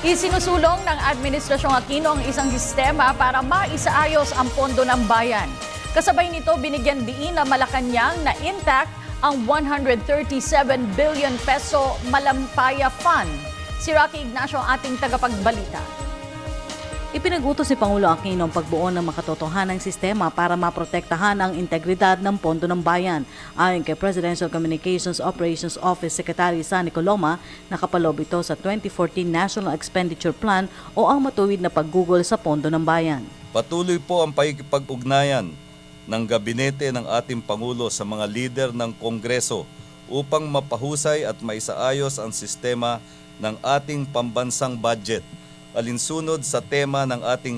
Isinusulong ng Administrasyong Aquino ang isang sistema para maisaayos ang pondo ng bayan. Kasabay nito, binigyan diin na Malacanang na intact ang 137 billion peso Malampaya Fund. Si Rocky Ignacio ang ating tagapagbalita. Ipinagutos si Pangulo Aquino ang pagbuo ng makatotohanang sistema para maprotektahan ang integridad ng pondo ng bayan. Ayon kay Presidential Communications Operations Office Secretary Sunny Coloma, nakapaloob ito sa 2014 National Expenditure Plan o ang matuwid na paggugol sa pondo ng bayan. Patuloy po ang pakikipag-ugnayan ng gabinete ng ating Pangulo sa mga lider ng Kongreso upang mapahusay at maisaayos ang sistema ng ating pambansang budget, alinsunod sa tema ng ating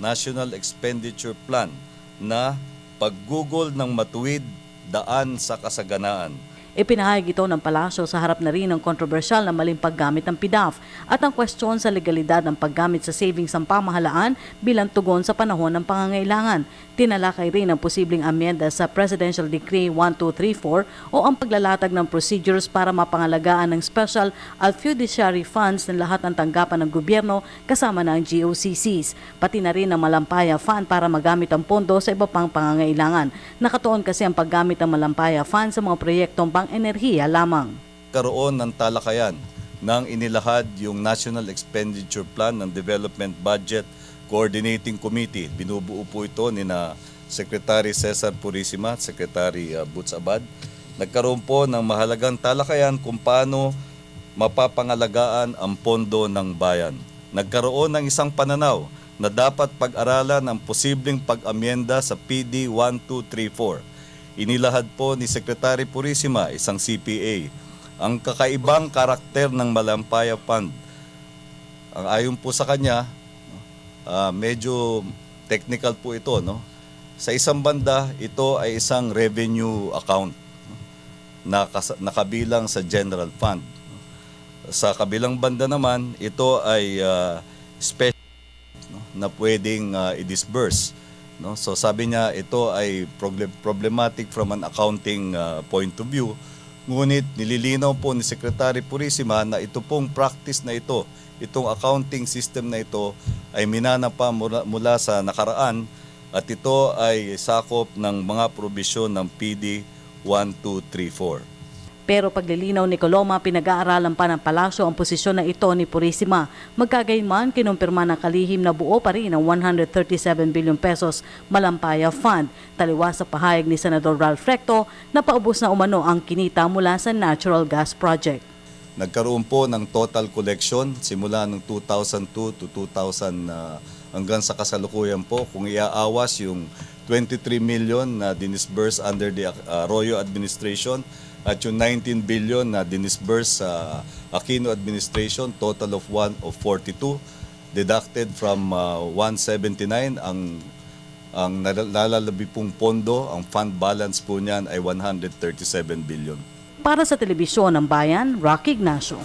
National Expenditure Plan na paggugol ng matuwid daan sa kasaganaan. Ipinahayag ito ng palasyo sa harap na rin ng kontrobersyal na maling paggamit ng PDAF at ang kwestiyon sa legalidad ng paggamit sa savings ng pamahalaan bilang tugon sa panahon ng pangangailangan. Tinalakay rin ang posibleng amyenda sa Presidential Decree 1234 o ang paglalatag ng procedures para mapangalagaan ng special at fiduciary funds ng lahat ng tanggapan ng gobyerno kasama ng GOCCs, pati na rin ang Malampaya Fund para magamit ang pondo sa iba pang pangangailangan. Nakatuon kasi ang paggamit ng Malampaya Fund sa mga proyektong pang-enerhiya lamang. Karoon ng talakayan ng inilahad yung National Expenditure Plan ng Development Budget Coordinating Committee. Binubuo po ito ni na Secretary Cesar Purisima at Secretary Butch Abad. Nagkaroon po ng mahalagang talakayan kung paano mapapangalagaan ang pondo ng bayan. Nagkaroon ng isang pananaw na dapat pag-aralan ang posibleng pag-amyenda sa PD 1234. Inilahad po ni Secretary Purisima, isang CPA, ang kakaibang karakter ng Malampaya Fund. Ang ayon po sa kanya, medyo technical po ito, no? Sa isang banda, ito ay isang revenue account na nakabilang sa general fund. Sa kabilang banda naman, ito ay special, no, na pwedeng i-disburse. No? So sabi niya ito ay problematic from an accounting point of view. Ngunit nililinaw po ni Secretary Purisima na ito pong practice na ito, itong accounting system na ito ay minana pa mula sa nakaraan at ito ay sakop ng mga probisyon ng PD 1234. Pero paglilinaw ni Coloma, pinag-aaralan pa ng palasyo ang posisyon na ito ni Purisima. Magkagayunman, kinumpirma ng kalihim na buo pa rin ang 137 billion pesos Malampaya Fund. Taliwas sa pahayag ni Senador Ralph Recto na paubos na umano ang kinita mula sa natural gas project. Nagkaroon po ng total collection simula ng 2002 to 2000 hanggang sa kasalukuyan po. Kung iaawas yung 23 million na dinisburse under the Arroyo administration at yung 19 billion na dinisburse sa Aquino administration, total of 42, deducted from 179, ang nalalabi pong pondo, ang fund balance po niyan ay 137 billion. Para sa Telebisyon ng Bayan, Rocky Ignacio.